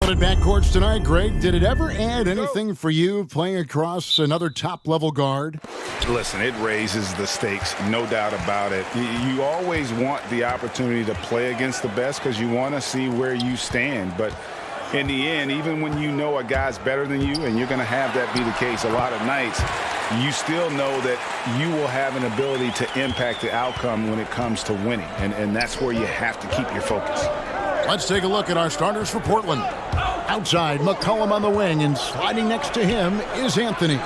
Dominant backcourts tonight, Greg. Did it ever add anything for you playing across another top-level guard? Listen, it raises the stakes, no doubt about it. You always want the opportunity to play against the best because you want to see where you stand. But in the end, even when you know a guy's better than you, and you're going to have that be the case a lot of nights, you still know that you will have an ability to impact the outcome when it comes to winning. And that's where you have to keep your focus. Let's take a look at our starters for Portland. Outside, McCollum on the wing, and sliding next to him is Anthony.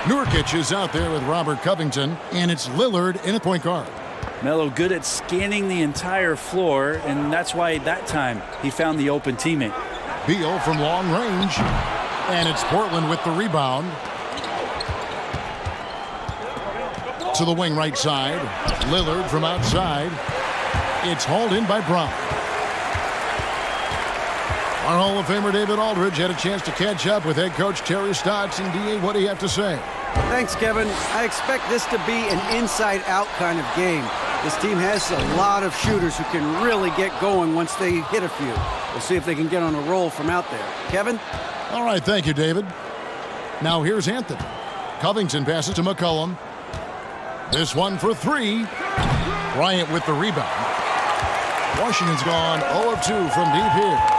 Nurkic is out there with Robert Covington, and it's Lillard in a point guard. Melo good at scanning the entire floor, and that's why that time he found the open teammate. Beal from long range, and it's Portland with the rebound. To the wing right side, Lillard from outside. It's hauled in by Brown. Our Hall of Famer David Aldridge had a chance to catch up with head coach Terry Stotts. And D.A., what do you have to say? Thanks, Kevin. I expect this to be an inside-out kind of game. This team has a lot of shooters who can really get going once they hit a few. We'll see if they can get on a roll from out there. Kevin? All right, thank you, David. Now here's Anthony. Covington passes to McCollum. This one for three. Bryant with the rebound. Washington's gone 0 of 2 from deep here.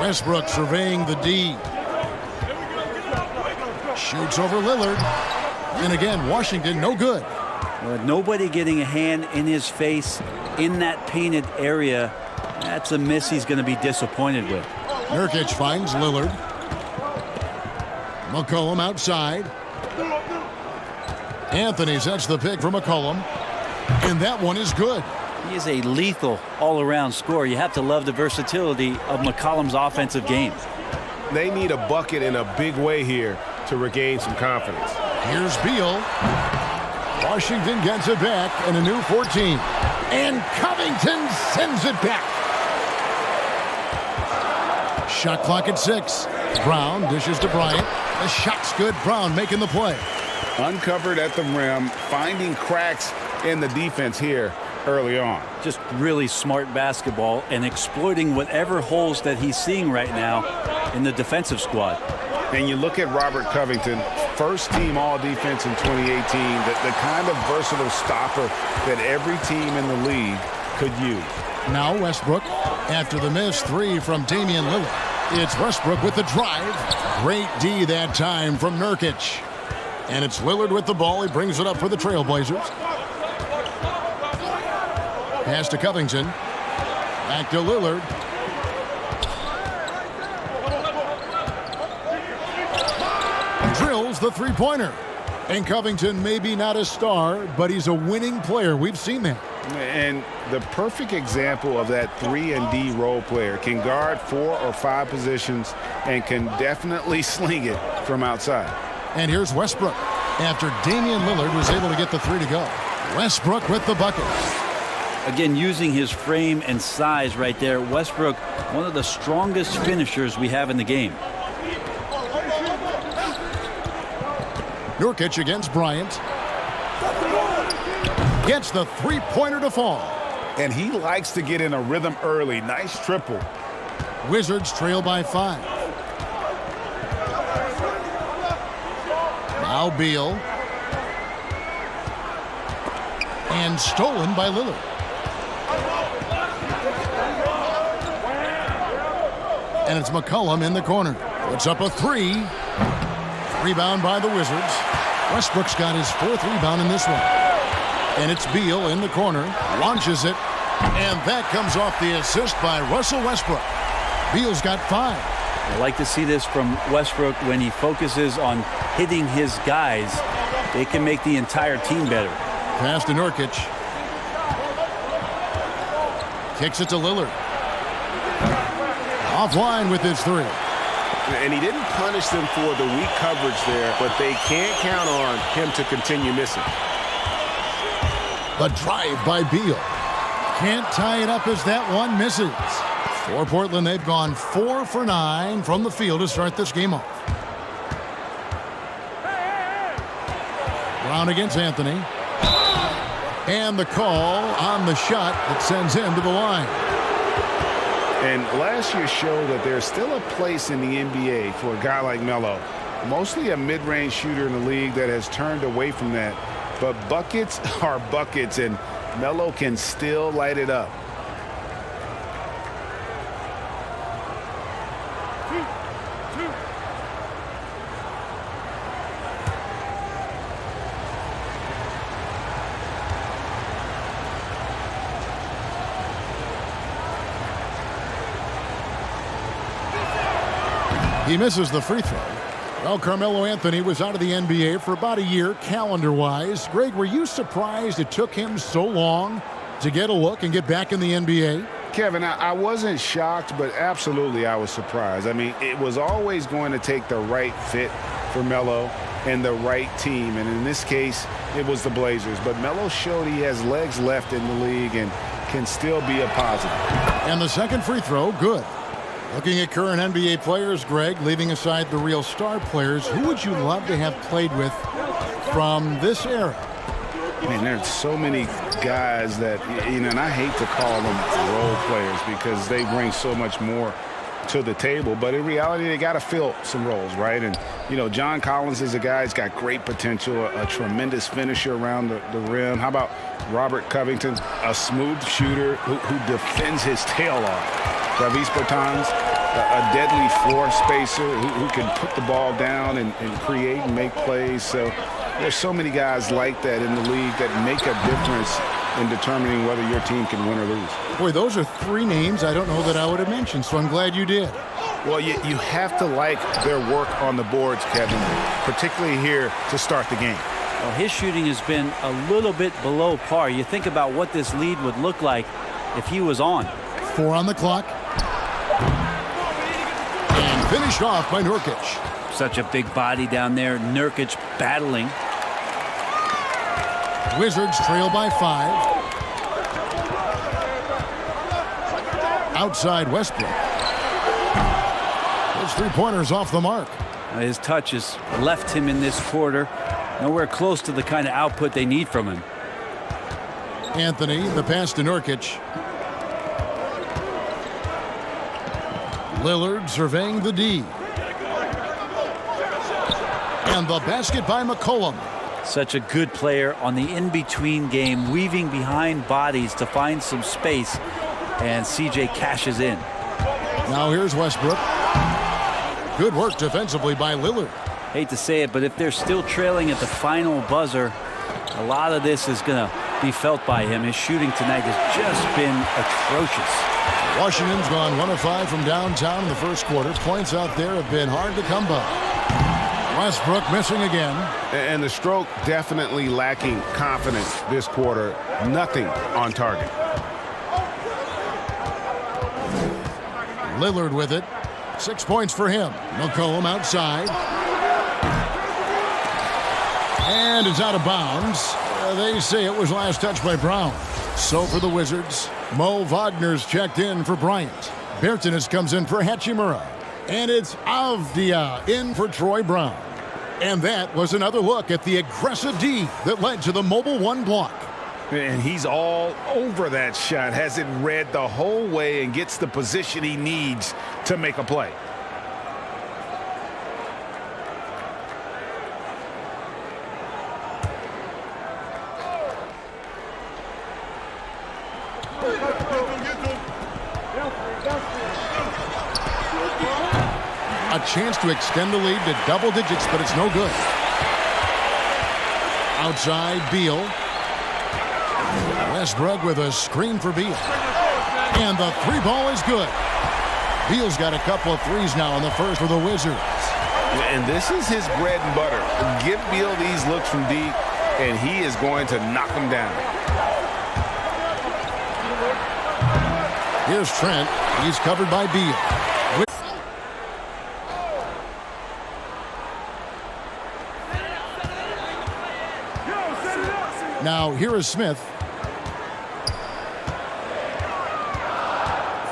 Westbrook surveying the D. Shoots over Lillard. And again, Washington no good. Nobody getting a hand in his face in that painted area. That's a miss he's going to be disappointed with. Nurkic finds Lillard. McCollum outside. Anthony sets the pick for McCollum. And that one is good. He is a lethal all-around scorer. You have to love the versatility of McCollum's offensive game. They need a bucket in a big way here to regain some confidence. Here's Beal. Washington gets it back and a new 14. And Covington sends it back. Shot clock at 6. Brown dishes to Bryant. The shot's good. Brown making the play. Uncovered at the rim, finding cracks in the defense here early on. Just really smart basketball and exploiting whatever holes that he's seeing right now in the defensive squad. And you look at Robert Covington, first team all-defense in 2018, the kind of versatile stopper that every team in the league could use. Now Westbrook, after the missed 3 from Damian Lillard. It's Westbrook with the drive. Great D that time from Nurkic. And it's Lillard with the ball. He brings it up for the Trailblazers. Pass to Covington. Back to Lillard. Drills the three-pointer. And Covington may be not a star, but he's a winning player. We've seen that. And the perfect example of that 3-and-D role player. Can guard 4 or 5 positions and can definitely sling it from outside. And here's Westbrook after Damian Lillard was able to get the 3 to go. Westbrook with the bucket. Again, using his frame and size right there, Westbrook, one of the strongest finishers we have in the game. Nurkic against Bryant. Gets the three-pointer to fall. And he likes to get in a rhythm early. Nice triple. Wizards trail by 5. Now Beal. And stolen by Lillard. And it's McCollum in the corner. Puts up a 3. Rebound by the Wizards. Westbrook's got his 4th rebound in this one. And it's Beal in the corner. Launches it. And that comes off the assist by Russell Westbrook. Beal's got 5. I like to see this from Westbrook when he focuses on hitting his guys. They can make the entire team better. Pass to Nurkic. Kicks it to Lillard. Offline with his 3. And he didn't punish them for the weak coverage there, but they can't count on him to continue missing. The drive by Beal. Can't tie it up as that one misses. For Portland, they've gone 4 for 9 from the field to start this game off. Brown against Anthony. And the call on the shot that sends him to the line. And last year showed that there's still a place in the NBA for a guy like Melo. Mostly a mid-range shooter in the league that has turned away from that. But buckets are buckets, and Melo can still light it up. He misses the free throw. Well, Carmelo Anthony was out of the NBA for about a year, calendar-wise. Greg, were you surprised it took him so long to get a look and get back in the NBA? Kevin, I wasn't shocked, but absolutely I was surprised. I mean, it was always going to take the right fit for Melo and the right team. And in this case, it was the Blazers. But Melo showed he has legs left in the league and can still be a positive. And the second free throw, good. Looking at current NBA players, Greg, leaving aside the real star players, who would you love to have played with from this era? Man, there's so many guys that, you know, and I hate to call them role players because they bring so much more to the table. But in reality, they got to fill some roles, right? And, you know, John Collins is a guy who's got great potential, a tremendous finisher around the rim. How about Robert Covington, a smooth shooter who defends his tail off? Davis Bertans, a deadly floor spacer who can put the ball down and create and make plays. So there's so many guys like that in the league that make a difference in determining whether your team can win or lose. Boy, those are three names I don't know that I would have mentioned, so I'm glad you did. Well, you have to like their work on the boards, Kevin, particularly here to start the game. Well, his shooting has been a little bit below par. You think about what this lead would look like if he was on. 4 on the clock. And finished off by Nurkic. Such a big body down there. Nurkic battling. Wizards trail by 5. Outside Westbrook. His three-pointers off the mark. His touch has left him in this quarter. Nowhere close to the kind of output they need from him. Anthony, the pass to Nurkic. Lillard surveying the D. And the basket by McCollum. Such a good player on the in-between game, weaving behind bodies to find some space, and CJ cashes in. Now here's Westbrook. Good work defensively by Lillard. Hate to say it, but if they're still trailing at the final buzzer, a lot of this is going to be felt by him. His shooting tonight has just been atrocious. Washington's gone 1 of 5 from downtown in the first quarter. Points out there have been hard to come by. Westbrook missing again. And the stroke definitely lacking confidence this quarter. Nothing on target. Lillard with it. 6 points for him. McCollum outside. And it's out of bounds. They say it was last touched by Brown. So for the Wizards, Mo Wagner's checked in for Bryant. Bertans comes in for Hachimura. And it's Avdia in for Troy Brown. And that was another look at the aggressive D that led to the Mobile 1 block. And he's all over that shot. Has it read the whole way and gets the position he needs to make a play. A chance to extend the lead to double digits, but it's no good. Outside, Beal. Westbrook with a screen for Beal. And the three ball is good. Beal's got a couple of threes now in the first for the Wizards. And this is his bread and butter. Give Beal these looks from deep, and he is going to knock them down. Here's Trent. He's covered by Beal. Now, here is Smith.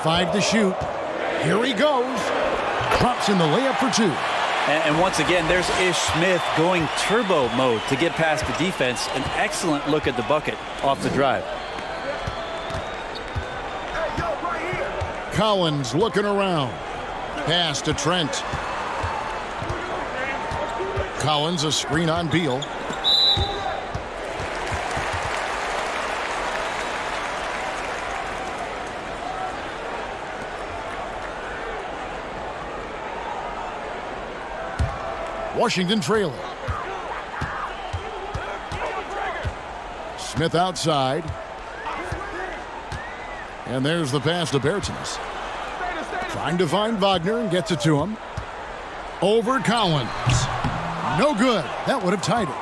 5 to shoot. Here he goes. Drops in the layup for 2. And once again, there's Ish Smith going turbo mode to get past the defense. An excellent look at the bucket off the drive. Collins looking around. Pass to Trent. Collins, a screen on Beal. Washington trailing. Smith outside. And there's the pass to Bertens. Trying to find Wagner and gets it to him. Over Collins. No good. That would have tied it.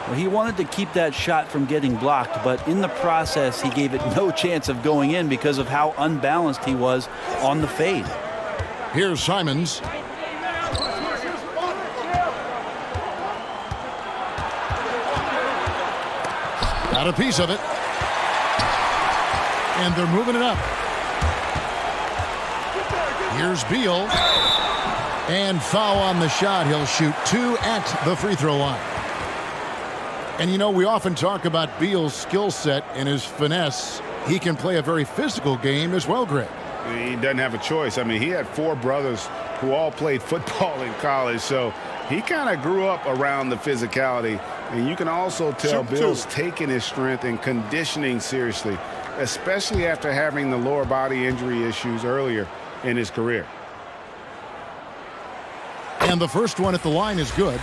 Well, he wanted to keep that shot from getting blocked, but in the process, he gave it no chance of going in because of how unbalanced he was on the fade. Here's Simons. Got a piece of it. And they're moving it up. Here's Beal. And foul on the shot. He'll shoot 2 at the free throw line. And you know, we often talk about Beal's skill set and his finesse. He can play a very physical game as well, Greg. He doesn't have a choice. I mean, he had 4 brothers who all played football in college, so he kind of grew up around the physicality. And you can also tell Bill's taking his strength and conditioning seriously, especially after having the lower body injury issues earlier in his career. And the first one at the line is good.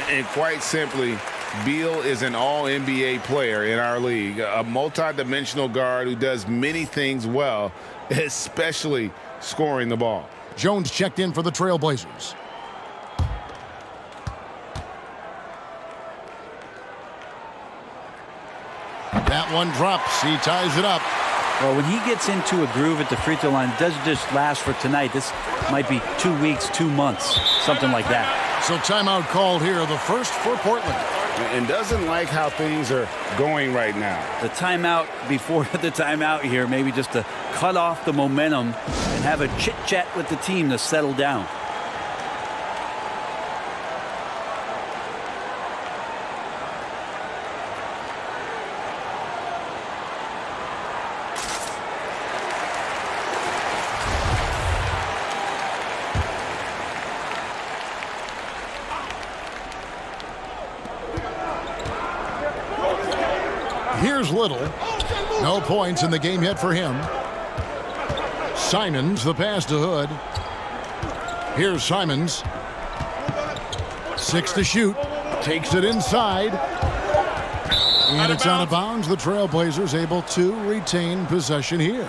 And quite simply, Beal is an all-NBA player in our league, a multi-dimensional guard who does many things well, especially scoring the ball. Jones checked in for the Trailblazers. That one drops. He ties it up. Well, when he gets into a groove at the free throw line, it doesn't just last for tonight. This might be 2 weeks, 2 months, something like that. So timeout called here, the first for Portland. And doesn't like how things are going right now. The timeout before the timeout here, maybe just to cut off the momentum and have a chit-chat with the team to settle down. Here's Little. No points in the game yet for him. Simons, the pass to Hood. Here's Simons. 6 to shoot. Takes it inside. And it's out of bounds. The Trailblazers able to retain possession here.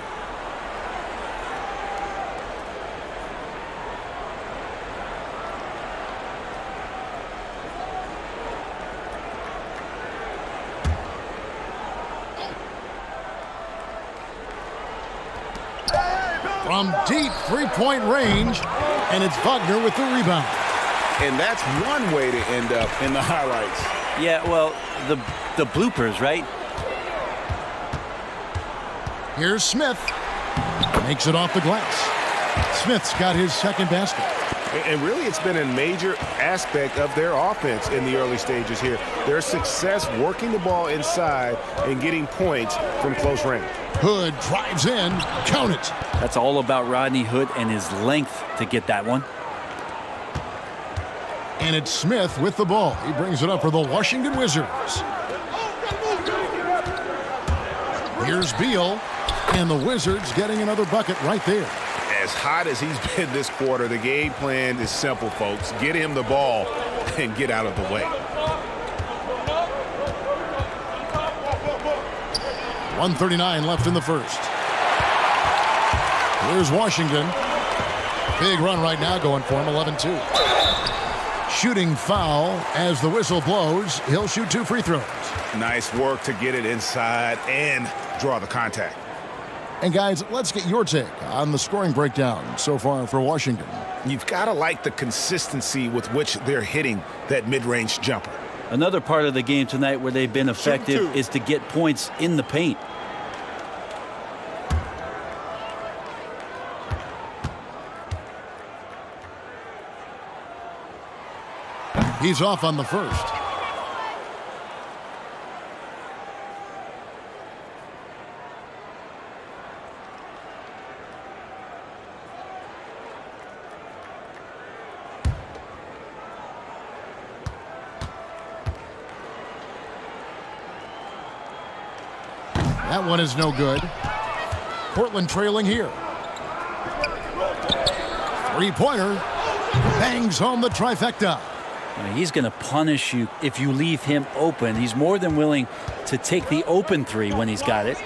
From deep three-point range, and it's Wagner with the rebound. And that's one way to end up in the highlights. Yeah, well, the bloopers, right? Here's Smith. Makes it off the glass. Smith's got his second basket. And really, it's been a major aspect of their offense in the early stages here. Their success working the ball inside and getting points from close range. Hood drives in. Count it. That's all about Rodney Hood and his length to get that one. And it's Smith with the ball. He brings it up for the Washington Wizards. Here's Beal. And the Wizards getting another bucket right there. As hot as he's been this quarter, the game plan is simple, folks. Get him the ball and get out of the way. 1:39 left in the first. Here's Washington. Big run right now going for him, 11-2. Shooting foul as the whistle blows. He'll shoot 2 free throws. Nice work to get it inside and draw the contact. And guys, let's get your take on the scoring breakdown so far for Washington. You've got to like the consistency with which they're hitting that mid-range jumper. Another part of the game tonight where they've been effective is to get points in the paint. He's off on the first. That one is no good. Portland trailing here. Three-pointer. Bangs home the trifecta. He's going to punish you if you leave him open. He's more than willing to take the open three when he's got it.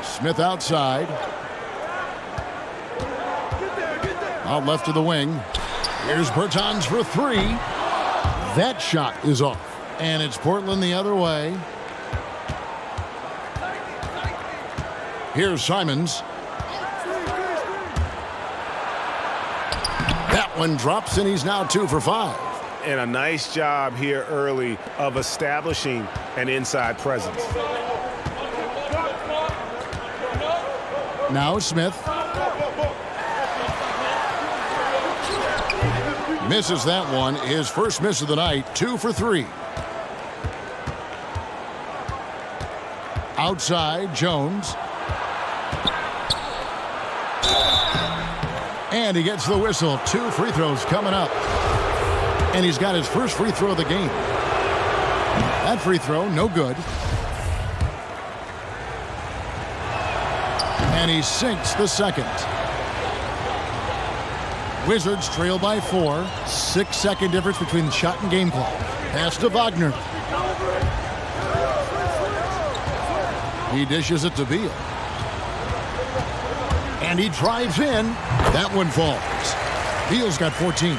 Smith outside. Out left to the wing. Here's Bertans for three. That shot is off. And it's Portland the other way. Here's Simons. That one drops, and he's now 2 for 5. And a nice job here early of establishing an inside presence. Now Smith. Misses that one. His first miss of the night. 2 for 3. Outside, Jones. And he gets the whistle. 2 free throws coming up. And he's got his first free throw of the game. That free throw, no good. And he sinks the second. Wizards trail by 4. 6-second difference between the shot and game clock. Pass to Wagner. He dishes it to Beal. And he drives in. That one falls. Beal's got 14.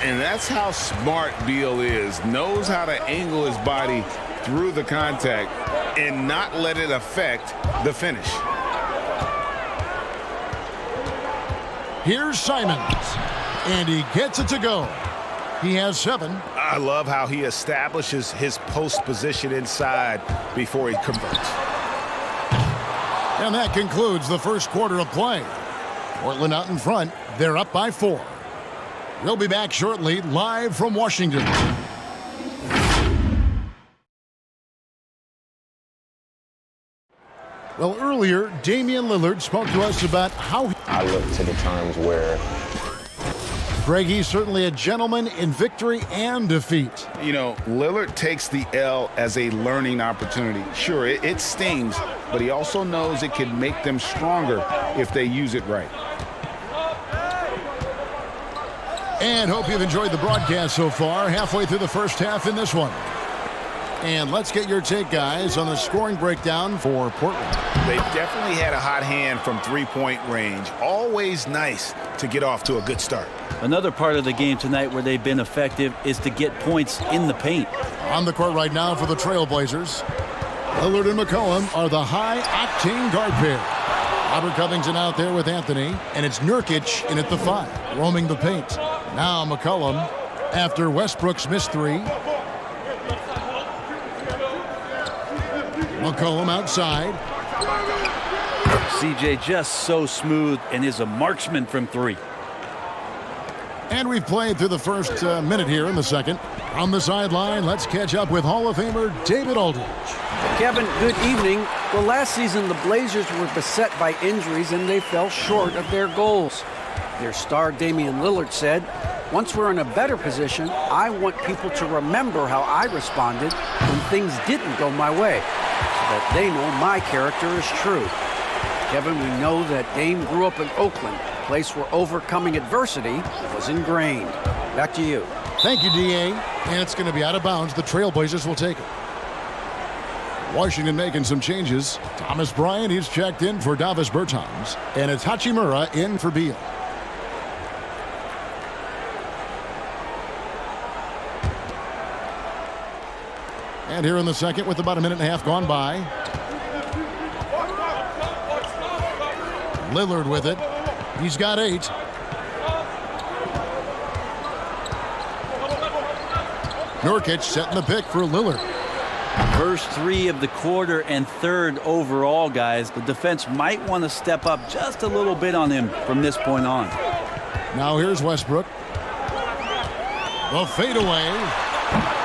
And that's how smart Beal is. Knows how to angle his body through the contact and not let it affect the finish. Here's Simons. And he gets it to go. He has 7. I love how he establishes his post position inside before he converts. And that concludes the first quarter of play. Portland out in front. They're up by 4. We'll be back shortly, live from Washington. Well, earlier, Damian Lillard spoke to us about how I look to the times where Greg, he's certainly a gentleman in victory and defeat. You know, Lillard takes the L as a learning opportunity. Sure, it stings, but he also knows it can make them stronger if they use it right. And hope you've enjoyed the broadcast so far. Halfway through the first half in this one. And let's get your take, guys, on the scoring breakdown for Portland. They've definitely had a hot hand from three-point range. Always nice to get off to a good start. Another part of the game tonight where they've been effective is to get points in the paint. On the court right now for the Trailblazers, Lillard and McCollum are the high-octane guard pair. Robert Covington out there with Anthony, and it's Nurkic in at the 5, roaming the paint. Now McCollum after Westbrook's missed 3. McCollum outside. CJ just so smooth and is a marksman from 3. And we've played through the first minute here in the second. On the sideline, let's catch up with Hall of Famer David Aldridge. Kevin, good evening. Well, last season the Blazers were beset by injuries and they fell short of their goals. Their star Damian Lillard said, "Once we're in a better position, I want people to remember how I responded when things didn't go my way, so that they know my character is true." Kevin, we know that Dame grew up in Oakland, a place where overcoming adversity was ingrained. Back to you. Thank you, D.A. And it's going to be out of bounds. The Trailblazers will take it. Washington making some changes. Thomas Bryant, he's checked in for Davis Bertans. And it's Hachimura in for Beal. And here in the second with about a minute and a half gone by. Lillard with it. He's got 8. Nurkic setting the pick for Lillard. First 3 of the quarter and 3rd overall, guys. The defense might want to step up just a little bit on him from this point on. Now here's Westbrook. The fadeaway.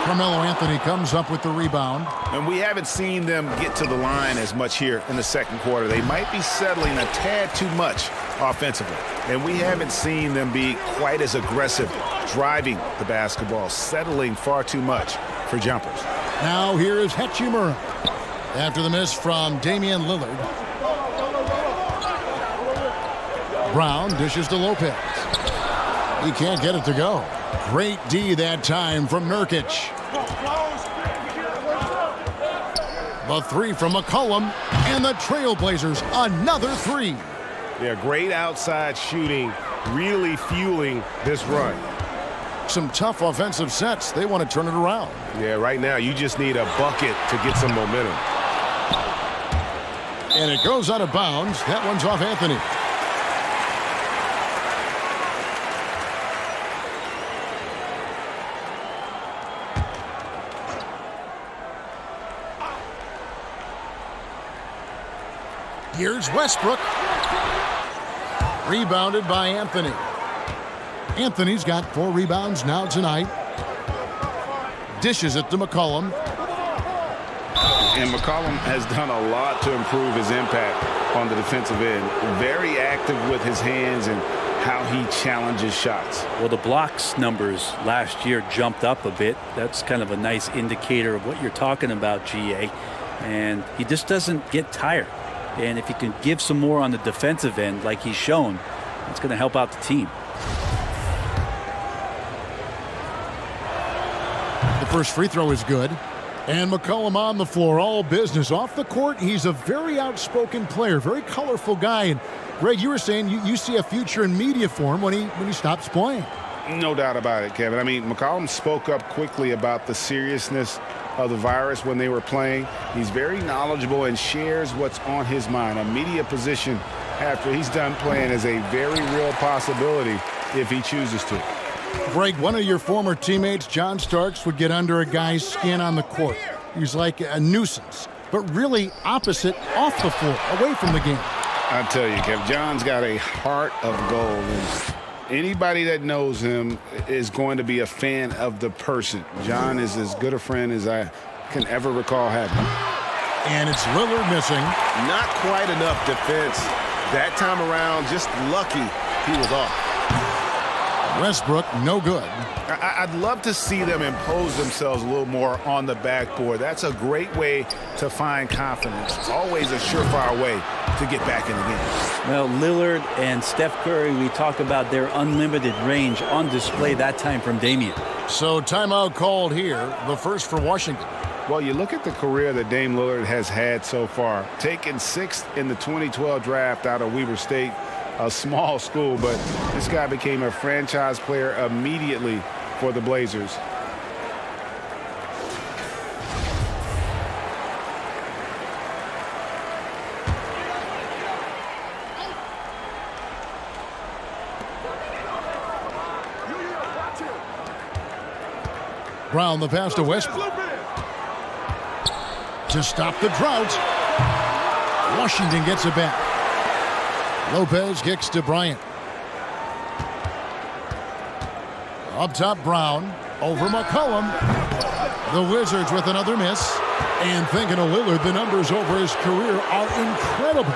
Carmelo Anthony comes up with the rebound. And we haven't seen them get to the line as much here in the second quarter. They might be settling a tad too much offensively. And we haven't seen them be quite as aggressive driving the basketball, settling far too much for jumpers. Now here is Hachimura. After the miss from Damian Lillard. Brown dishes to Lopez. He can't get it to go. Great D that time from Nurkic. The three from McCollum, and the Trailblazers another three. Yeah, great outside shooting, really fueling this run. Some tough offensive sets. They want to turn it around. Yeah, right now you just need a bucket to get some momentum. And it goes out of bounds. That one's off Anthony. Here's Westbrook. Rebounded by Anthony. Anthony's got 4 rebounds now tonight. Dishes it to McCollum. And McCollum has done a lot to improve his impact on the defensive end. Very active with his hands and how he challenges shots. Well, the blocks numbers last year jumped up a bit. That's kind of a nice indicator of what you're talking about, GA. And he just doesn't get tired. And if he can give some more on the defensive end like he's shown, it's going to help out the team. The first free throw is good. And McCollum on the floor, all business. Off the court, he's a very outspoken player, very colorful guy. And Greg, you were saying you see a future in media for him when he stops playing. No doubt about it, Kevin. I mean, McCollum spoke up quickly about the seriousness of the virus when they were playing. He's very knowledgeable and shares what's on his mind. A media position after he's done playing is a very real possibility if he chooses to. Greg, one of your former teammates, John Starks, would get under a guy's skin on the court. He's like a nuisance, but really opposite off the floor, away from the game. I tell you, Kev, John's got a heart of gold. And anybody that knows him is going to be a fan of the person. John is as good a friend as I can ever recall having. And it's Lillard missing. Not quite enough defense that time around. Just lucky he was off. Westbrook, no good. I'd love to see them impose themselves a little more on the backboard. That's a great way to find confidence. It's always a surefire way to get back in the game. Well, Lillard and Steph Curry, we talk about their unlimited range on display that time from Damian. So timeout called here, the first for Washington. Well, you look at the career that Dame Lillard has had so far. Taken 6th in the 2012 draft out of Weber State, a small school, but this guy became a franchise player immediately for the Blazers. Brown the pass to Westbrook. To stop the drought. Washington gets it back. Lopez kicks to Bryant. Up top, Brown. Over McCollum. The Wizards with another miss. And thinking of Lillard, the numbers over his career are incredible.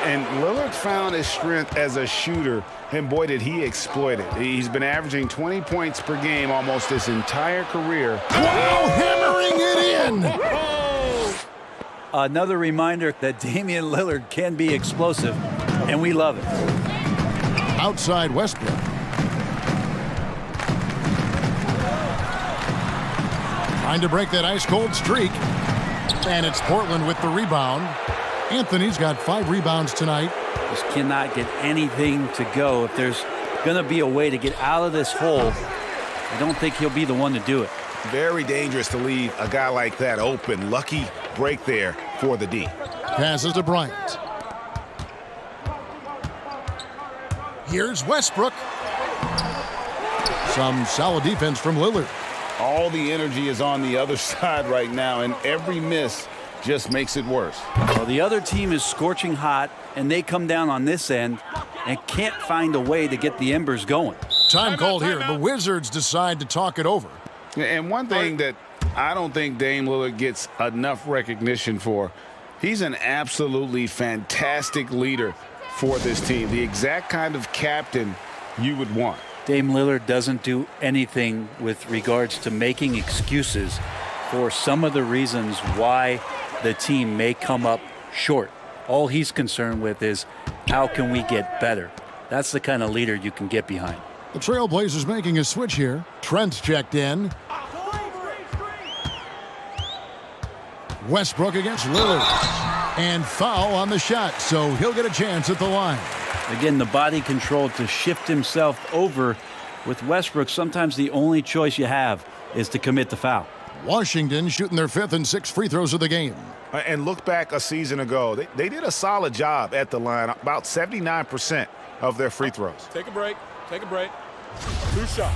And Lillard found his strength as a shooter, and boy, did he exploit it. He's been averaging 20 points per game almost his entire career. Wow, hammering it in. Another reminder that Damian Lillard can be explosive, and we love it. Outside Westbrook. Trying to break that ice-cold streak. And it's Portland with the rebound. Anthony's got 5 rebounds tonight. Just cannot get anything to go. If there's going to be a way to get out of this hole, I don't think he'll be the one to do it. Very dangerous to leave a guy like that open. Lucky break there for the D. Passes to Bryant. Here's Westbrook. Some solid defense from Lillard. All the energy is on the other side right now, and every miss just makes it worse. Well, the other team is scorching hot, and they come down on this end and can't find a way to get the embers going. Time called here. The Wizards decide to talk it over. And one thing that I don't think Dame Lillard gets enough recognition for, he's an absolutely fantastic leader for this team. The exact kind of captain you would want. Dame Lillard doesn't do anything with regards to making excuses for some of the reasons why the team may come up short. All he's concerned with is how can we get better? That's the kind of leader you can get behind. The Trailblazers making a switch here. Trent's checked in. Westbrook against Lillard. And foul on the shot, so he'll get a chance at the line. Again, the body control to shift himself over. With Westbrook, sometimes the only choice you have is to commit the foul. Washington shooting their 5th and 6th free throws of the game. And look back a season ago, they did a solid job at the line, about 79% of their free throws. Take a break. Take a break. 2 shots.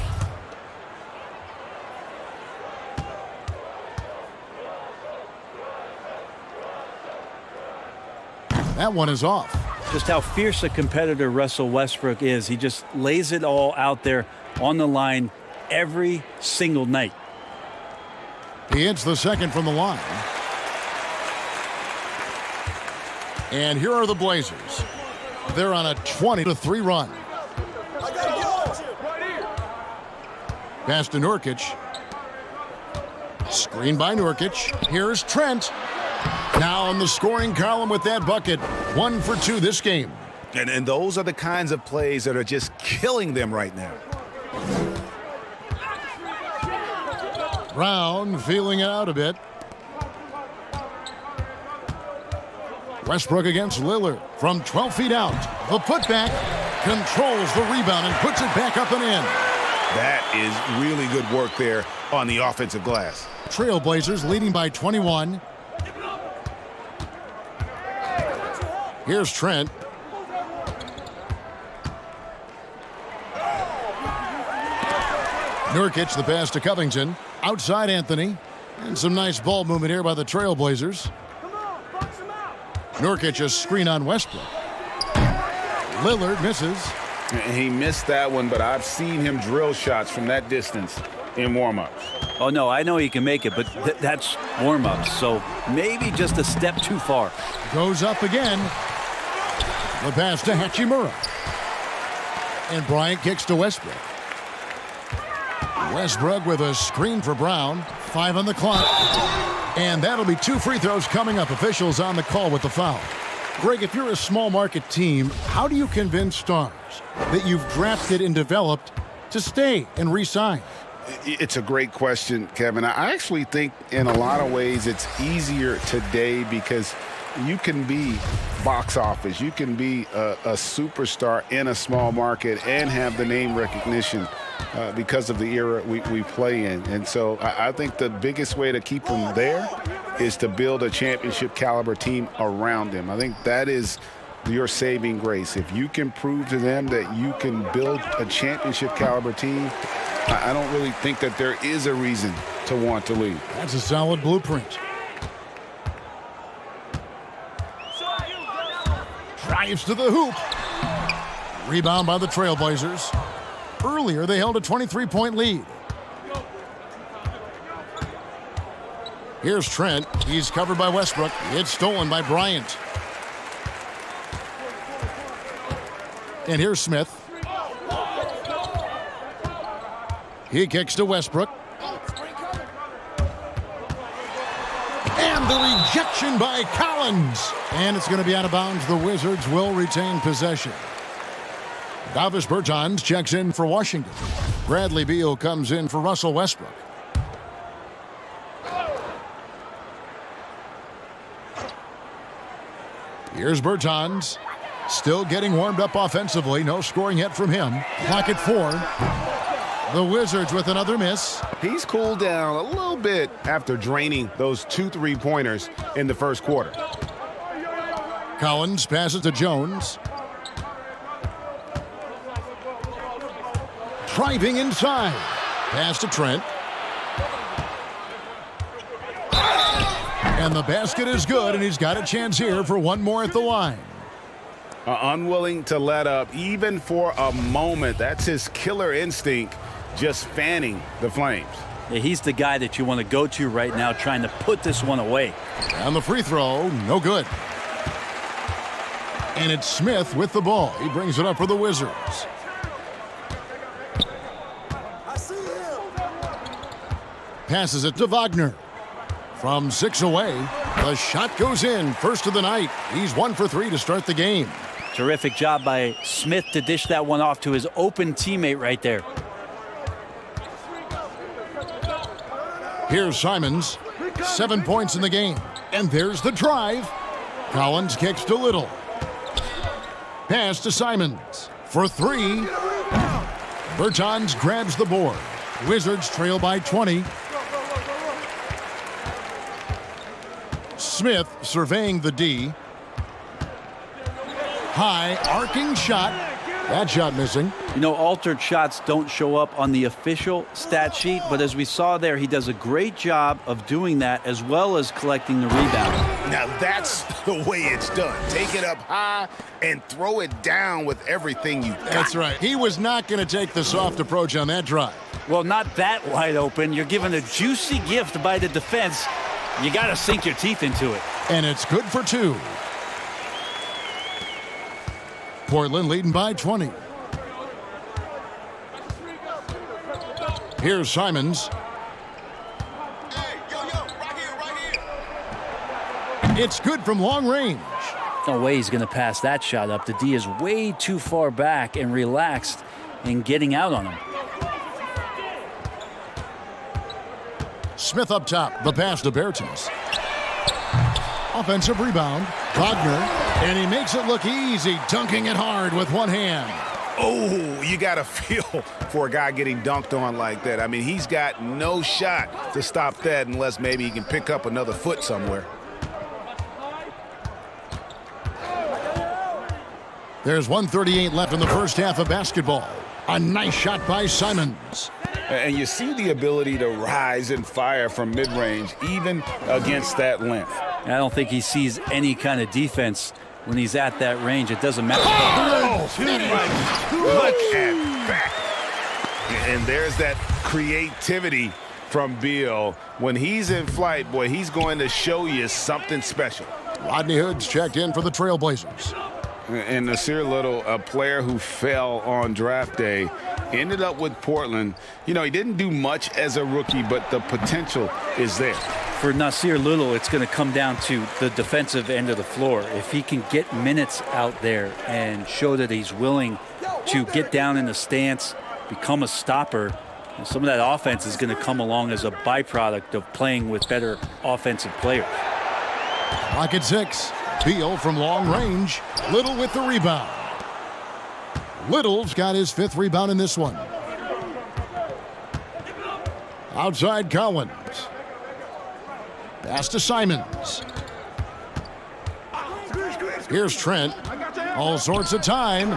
That one is off. Just how fierce a competitor Russell Westbrook is. He just lays it all out there on the line every single night. He hits the second from the line. And here are the Blazers. They're on a 20-3 run. Pass to Nurkic. Screen by Nurkic. Here's Trent. Now in the scoring column with that bucket. 1 for 2 this game. And those are the kinds of plays that are just killing them right now. Brown feeling it out a bit. Westbrook against Lillard from 12 feet out. The putback controls the rebound and puts it back up and in. That is really good work there on the offensive glass. Trailblazers leading by 21. Here's Trent. Nurkic, the pass to Covington. Outside Anthony. And some nice ball movement here by the Trailblazers. Nurkic a screen on Westbrook. Lillard misses. He missed that one, but I've seen him drill shots from that distance in warm-ups. Oh, no, I know he can make it, but that's warm-ups, so maybe just a step too far. Goes up again. The pass to Hachimura. And Bryant kicks to Westbrook. Westbrook with a screen for Brown. 5 on the clock. And that'll be 2 free throws coming up. Officials on the call with the foul. Greg, if you're a small market team, how do you convince stars that you've drafted and developed to stay and re-sign? It's a great question, Kevin. I actually think in a lot of ways it's easier today because you can be box office. You can be a superstar in a small market and have the name recognition because of the era we play in. And so I think the biggest way to keep them there is to build a championship caliber team around them. I think that is your saving grace. If you can prove to them that you can build a championship caliber team, I don't really think that there is a reason to want to leave. That's a solid blueprint. Drives to the hoop. Rebound by the Trailblazers. Earlier, they held a 23-point lead. Here's Trent. He's covered by Westbrook. It's stolen by Bryant. And here's Smith. He kicks to Westbrook. And the rejection by Collins. And it's going to be out of bounds. The Wizards will retain possession. Davis Bertans checks in for Washington. Bradley Beal comes in for Russell Westbrook. Here's Bertans. Still getting warmed up offensively. No scoring yet from him. Clock at 4. The Wizards with another miss. He's cooled down a little bit after draining those 2 3-pointers in the first quarter. Collins passes to Jones. Driving inside. Pass to Trent. And the basket is good, and he's got a chance here for one more at the line. Unwilling to let up even for a moment. That's his killer instinct, just fanning the flames. Yeah, he's the guy that you want to go to right now, trying to put this one away. And the free throw, no good. And it's Smith with the ball. He brings it up for the Wizards. Passes it to Wagner. From 6 away, the shot goes in. First of the night. He's 1 for 3 to start the game. Terrific job by Smith to dish that one off to his open teammate right there. Here's Simons. 7 points in the game. And there's the drive. Collins kicks to Little. Pass to Simons. For 3. Bertans grabs the board. Wizards trail by 20. Smith surveying the D. High arcing shot. That shot missing. You know, altered shots don't show up on the official stat sheet, but as we saw there, he does a great job of doing that as well as collecting the rebound. Now that's the way it's done. Take it up high and throw it down with everything you got. That's right. He was not going to take the soft approach on that drive. Well, not that wide open. You're given a juicy gift by the defense. You got to sink your teeth into it. And it's good for 2. Portland leading by 20. Here's Simons. It's good from long range. No way he's going to pass that shot up. The D is way too far back and relaxed in getting out on him. Smith up top. The pass to Bertans. Offensive rebound. Wagner. And he makes it look easy, dunking it hard with one hand. Oh, you got to feel for a guy getting dunked on like that. I mean, he's got no shot to stop that unless maybe he can pick up another foot somewhere. There's 1:38 left in the first half of basketball. A nice shot by Simons. And you see the ability to rise and fire from mid-range, even against that length. I don't think he sees any kind of defense when he's at that range. It doesn't matter. Oh, look at that. And there's that creativity from Beal. When he's in flight, boy, he's going to show you something special. Rodney Hood's checked in for the Trailblazers. And Nasir Little, a player who fell on draft day, ended up with Portland. You know, he didn't do much as a rookie, but the potential is there. For Nasir Little, it's going to come down to the defensive end of the floor. If he can get minutes out there and show that he's willing to get down in the stance, become a stopper, some of that offense is going to come along as a byproduct of playing with better offensive players. Clock at 6. Beal from long range. Little with the rebound. Little's got his 5th rebound in this one. Outside Collins. Pass to Simons. Here's Trent. All sorts of time.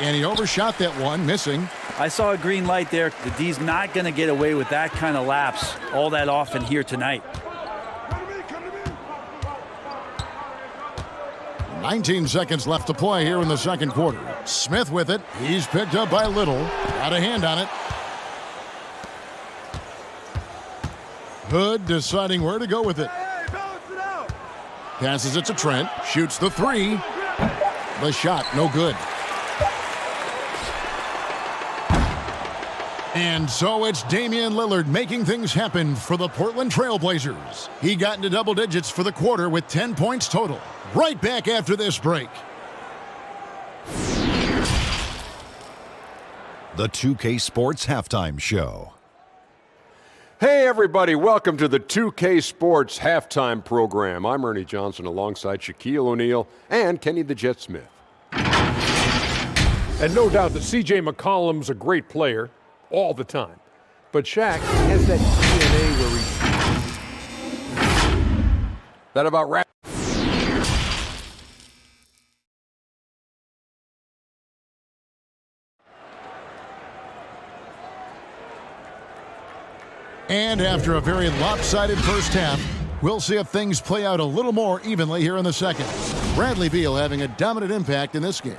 And he overshot that one, missing. I saw a green light there. The D's not going to get away with that kind of lapse all that often here tonight. 19 seconds left to play here in the second quarter. Smith with it. He's picked up by Little. Got a hand on it. Hood deciding where to go with it. Passes it to Trent. Shoots the 3. The shot, no good. And so it's Damian Lillard making things happen for the Portland Trailblazers. He got into double digits for the quarter with 10 points total. Right back after this break. The 2K Sports Halftime Show. Hey everybody, welcome to the 2K Sports Halftime Program. I'm Ernie Johnson alongside Shaquille O'Neal and Kenny the Jet Smith. And no doubt that CJ McCollum's a great player all the time. But Shaq has that DNA where he... That about wraps. And after a very lopsided first half, we'll see if things play out a little more evenly here in the second. Bradley Beal having a dominant impact in this game.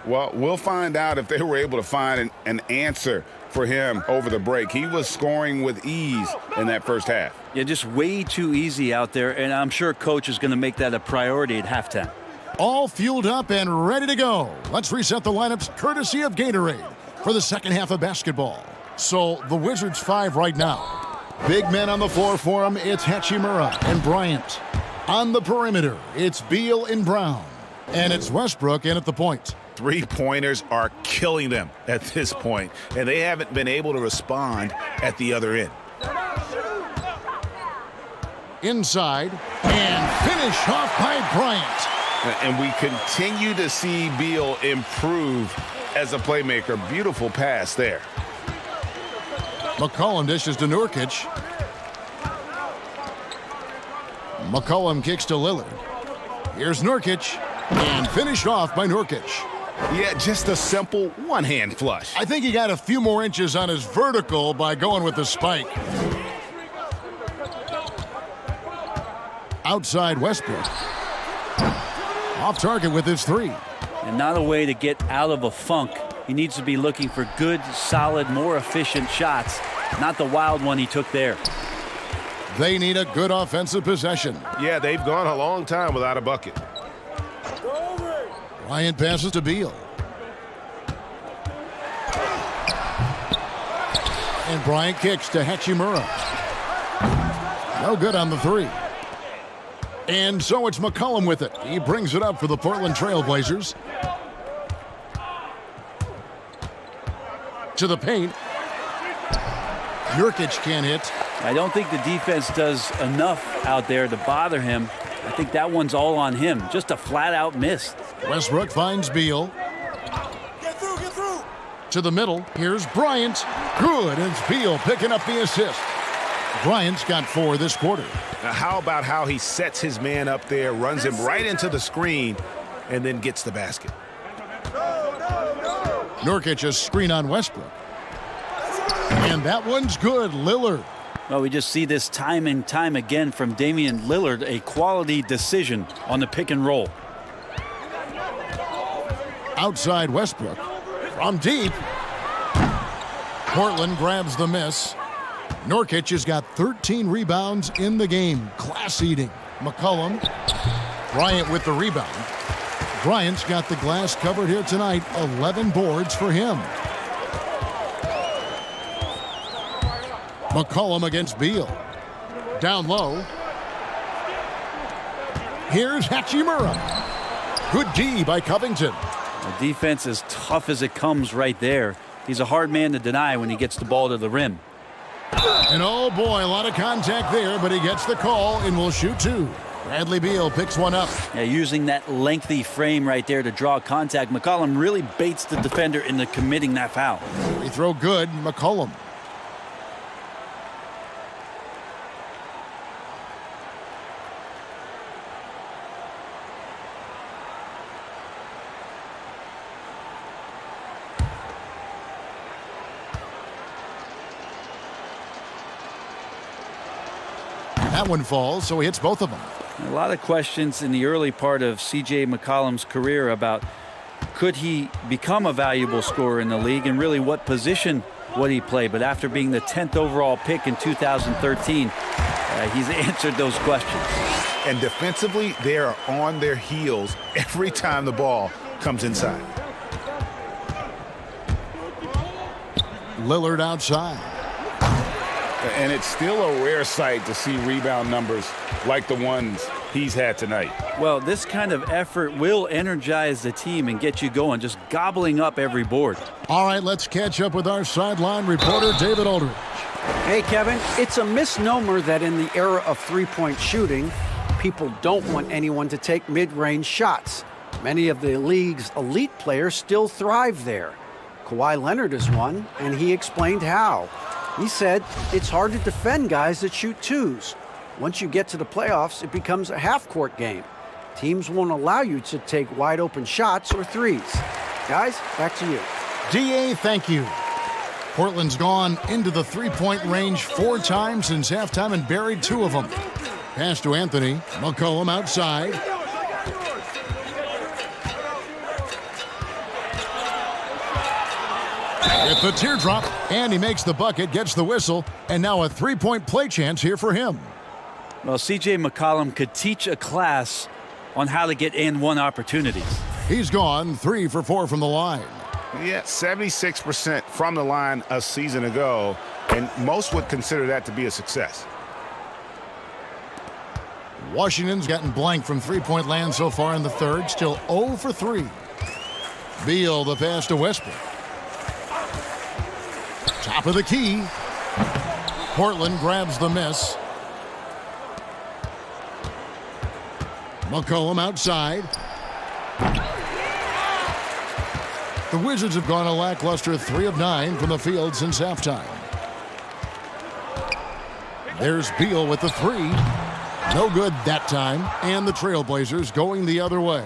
Well, we'll find out if they were able to find an answer for him over the break. He was scoring with ease in that first half. Yeah, just way too easy out there, and I'm sure Coach is going to make that a priority at halftime. All fueled up and ready to go. Let's reset the lineups courtesy of Gatorade for the second half of basketball. So the Wizards 5 right now. Big men on the floor for him. It's Hachimura and Bryant. On the perimeter, it's Beal and Brown. And it's Westbrook in at the point. Three-pointers are killing them at this point, and they haven't been able to respond at the other end. Inside, and finish off by Bryant. And we continue to see Beal improve as a playmaker. Beautiful pass there. McCollum dishes to Nurkic. McCollum kicks to Lillard. Here's Nurkic, and finished off by Nurkic. Yeah, just a simple one-hand flush. I think he got a few more inches on his vertical by going with the spike. Outside Westbrook. Off target with his three. And not a way to get out of a funk. He needs to be looking for good, solid, more efficient shots, not the wild one he took there. They need a good offensive possession. Yeah, they've gone a long time without a bucket. Bryant passes to Beal. And Bryant kicks to Hachimura. No good on the three. And so it's McCollum with it. He brings it up for the Portland Trail Blazers. To the paint. Nurkic can't hit. I don't think the defense does enough out there to bother him. I think that one's all on him. Just a flat-out miss. Westbrook finds Beal. Get through. To the middle. Here's Bryant. Good. And it's Beal picking up the assist. Bryant's got 4 this quarter. Now, how about how he sets his man up there, runs him right into the screen, and then gets the basket? Nurkic a screen on Westbrook. And that one's good. Lillard. Well, we just see this time and time again from Damian Lillard, a quality decision on the pick and roll. Outside Westbrook. From deep. Portland grabs the miss. Nurkic has got 13 rebounds in the game. Class eating. McCollum. Bryant with the rebound. Bryant's got the glass covered here tonight. 11 boards for him. McCollum against Beal. Down low. Here's Hachimura. Good D by Covington. The defense is tough as it comes right there. He's a hard man to deny when he gets the ball to the rim. And oh boy, a lot of contact there, but he gets the call and will shoot 2. Bradley Beal picks one up. Yeah, using that lengthy frame right there to draw contact, McCollum really baits the defender into committing that foul. Free throw good, McCollum. That one falls, so he hits both of them. A lot of questions in the early part of C.J. McCollum's career about could he become a valuable scorer in the league and really what position would he play. But after being the 10th overall pick in 2013, he's answered those questions. And defensively, they are on their heels every time the ball comes inside. Lillard outside. And it's still a rare sight to see rebound numbers like the ones he's had tonight. Well, this kind of effort will energize the team and get you going, just gobbling up every board. All right, let's catch up with our sideline reporter, David Aldridge. Hey, Kevin, it's a misnomer that in the era of three-point shooting, people don't want anyone to take mid-range shots. Many of the league's elite players still thrive there. Kawhi Leonard is one, and he explained how. He said it's hard to defend guys that shoot twos. Once you get to the playoffs, it becomes a half-court game. Teams won't allow you to take wide-open shots or threes. Guys, back to you. DA, thank you. Portland's gone into the three-point range 4 times since halftime and buried 2 of them. Pass to Anthony. McCollum outside. With the teardrop, and he makes the bucket, gets the whistle, and now a 3-point play chance here for him. Well, C.J. McCollum could teach a class on how to get in one opportunities. He's gone 3 for 4 from the line. Yeah, 76% from the line a season ago, and most would consider that to be a success. Washington's gotten blank from three-point land so far in the third, still 0 for 3. Beal the pass to Westbrook. Top of the key. Portland grabs the miss. McCollum outside. The Wizards have gone a lackluster 3 of 9 from the field since halftime. There's Beal with the 3. No good that time. And the Trailblazers going the other way.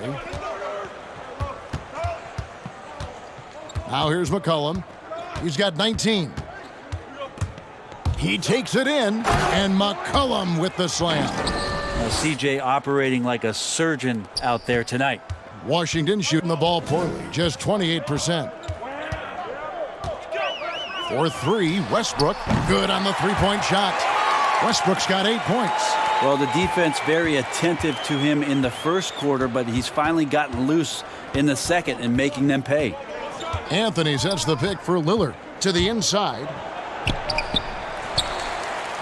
Now here's McCollum. He's got 19. He takes it in, and McCollum with the slam. CJ operating like a surgeon out there tonight. Washington shooting the ball poorly, just 28%. For 3, Westbrook, good on the three-point shot. Westbrook's got 8 points. Well, the defense very attentive to him in the first quarter, but he's finally gotten loose in the second and making them pay. Anthony sets the pick for Lillard to the inside.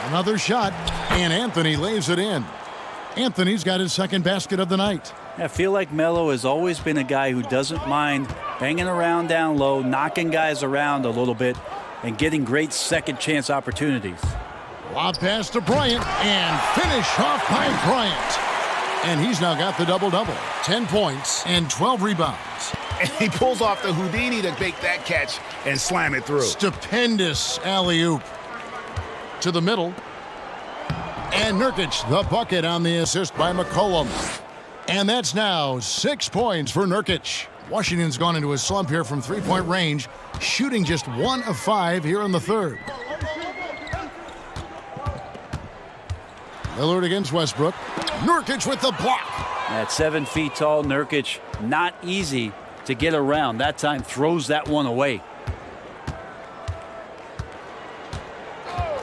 Another shot, and Anthony lays it in. Anthony's got his second basket of the night. I feel like Melo has always been a guy who doesn't mind banging around down low, knocking guys around a little bit, and getting great second chance opportunities. Lob pass to Bryant, and finish off by Bryant. And he's now got the double-double. 10 points and 12 rebounds. And he pulls off the Houdini to make that catch and slam it through. Stupendous alley-oop. To the middle. And Nurkic, the bucket on the assist by McCollum. And that's now 6 points for Nurkic. Washington's gone into a slump here from three-point range, shooting just 1 of 5 here in the third. Lillard against Westbrook. Nurkic with the block. At 7 feet tall, Nurkic, not easy to get around. That time throws that one away.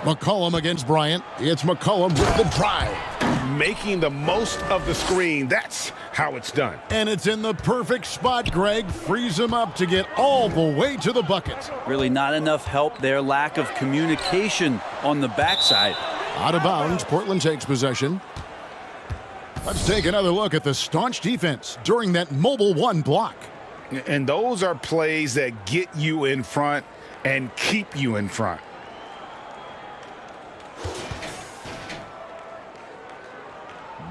McCollum against Bryant. It's McCollum with the drive. Making the most of the screen. That's how it's done. And it's in the perfect spot, Greg. Frees him up to get all the way to the bucket. Really not enough help there. Lack of communication on the backside. Out of bounds. Portland takes possession. Let's take another look at the staunch defense during that mobile 1 block. And those are plays that get you in front and keep you in front.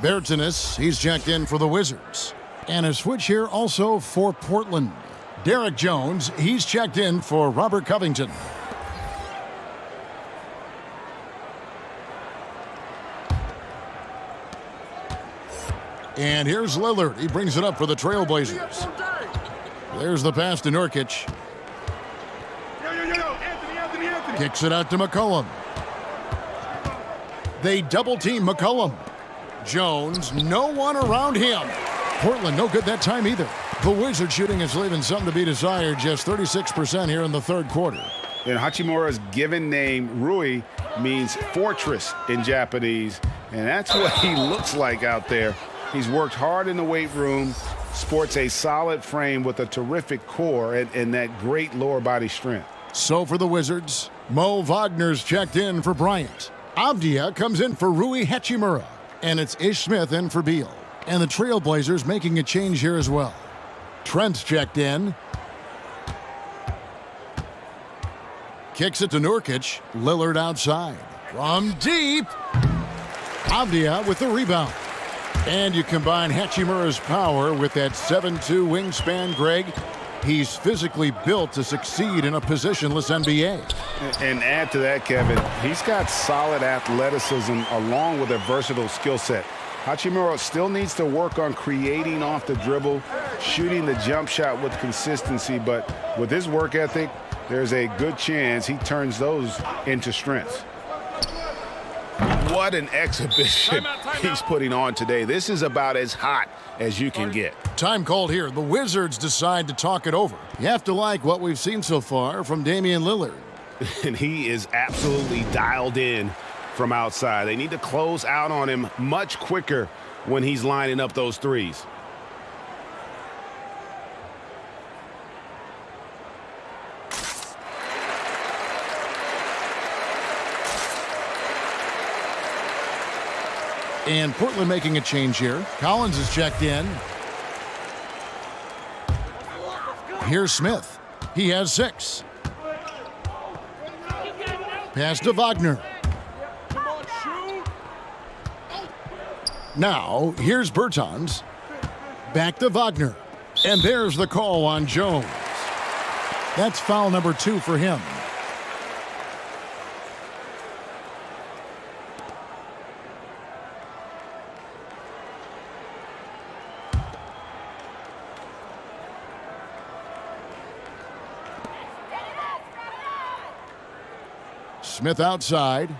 Bertanis, he's checked in for the Wizards. And a switch here also for Portland. Derek Jones, he's checked in for Robert Covington. And here's Lillard. He brings it up for the Trailblazers. There's the pass to Nurkic. Kicks it out to McCollum. They double-team McCollum. Jones, no one around him. Portland, no good that time either. The Wizards shooting is leaving something to be desired, just 36% here in the third quarter. And Hachimura's given name, Rui, means fortress in Japanese, and that's what he looks like out there. He's worked hard in the weight room, sports a solid frame with a terrific core and that great lower body strength. So for the Wizards, Mo Wagner's checked in for Bryant. Avdia comes in for Rui Hachimura. And it's Ish Smith in for Beal. And the Trailblazers making a change here as well. Trent's checked in. Kicks it to Nurkic. Lillard outside. From deep. Avdia with the rebound. And you combine Hachimura's power with that 7'2" wingspan, Greg. He's physically built to succeed in a positionless NBA. And add to that, Kevin, he's got solid athleticism along with a versatile skill set. Hachimura still needs to work on creating off the dribble, shooting the jump shot with consistency, but with his work ethic, there's a good chance he turns those into strengths. What an exhibition he's putting on today. This is about as hot as you can get. Time called here. The Wizards decide to talk it over. You have to like what we've seen so far from Damian Lillard. And he is absolutely dialed in from outside. They need to close out on him much quicker when he's lining up those threes. And Portland making a change here. Collins is checked in. Here's Smith. He has 6. Pass to Wagner. Now, here's Bertans. Back to Wagner. And there's the call on Jones. That's foul number 2 for him. Smith outside.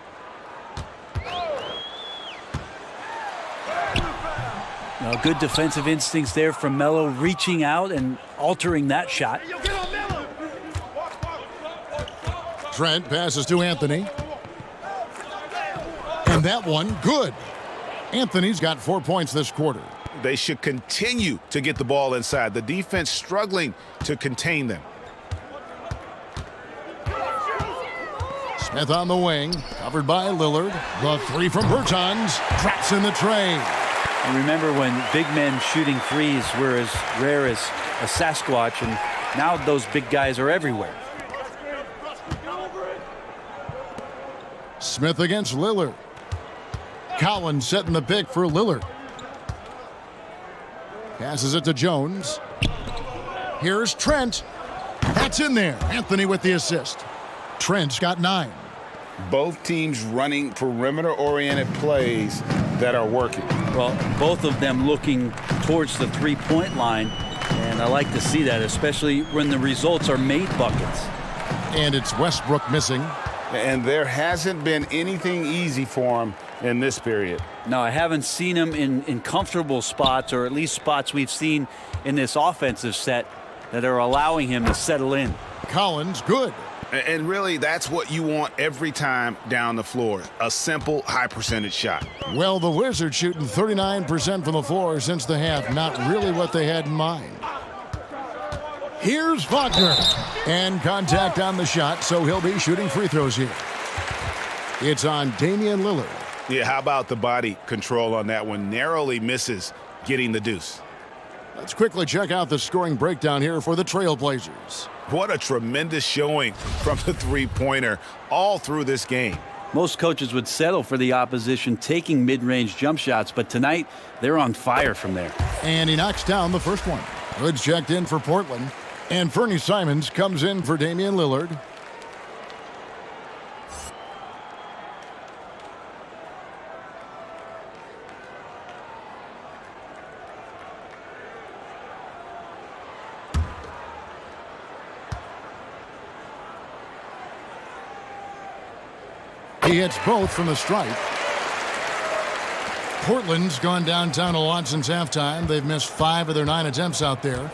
Now, good defensive instincts there from Melo, reaching out and altering that shot. Trent passes to Anthony. And that one, good. Anthony's got 4 points this quarter. They should continue to get the ball inside. The defense struggling to contain them. Smith on the wing, covered by Lillard. The 3 from Bertans, traps in the tray. And remember when big men shooting threes were as rare as a Sasquatch, and now those big guys are everywhere. Smith against Lillard. Collins setting the pick for Lillard. Passes it to Jones. Here's Trent. That's in there. Anthony with the assist. Trent's got 9. Both teams running perimeter-oriented plays that are working. Well, both of them looking towards the three-point line, and I like to see that, especially when the results are made buckets. And it's Westbrook missing. And there hasn't been anything easy for him in this period. No, I haven't seen him in comfortable spots, or at least spots we've seen in this offensive set that are allowing him to settle in. Collins, good. And really, that's what you want every time down the floor. A simple, high-percentage shot. Well, the Wizards shooting 39% from the floor since the half. Not really what they had in mind. Here's Wagner. And contact on the shot, so he'll be shooting free throws here. It's on Damian Lillard. Yeah, how about the body control on that one? Narrowly misses getting the deuce. Let's quickly check out the scoring breakdown here for the Trailblazers. What a tremendous showing from the three-pointer all through this game. Most coaches would settle for the opposition taking mid-range jump shots, but tonight they're on fire from there. And he knocks down the first one. Hood's checked in for Portland. And Fernie Simons comes in for Damian Lillard. He hits both from the stripe. Portland's gone downtown a lot since halftime. They've missed 5 of their 9 attempts out there.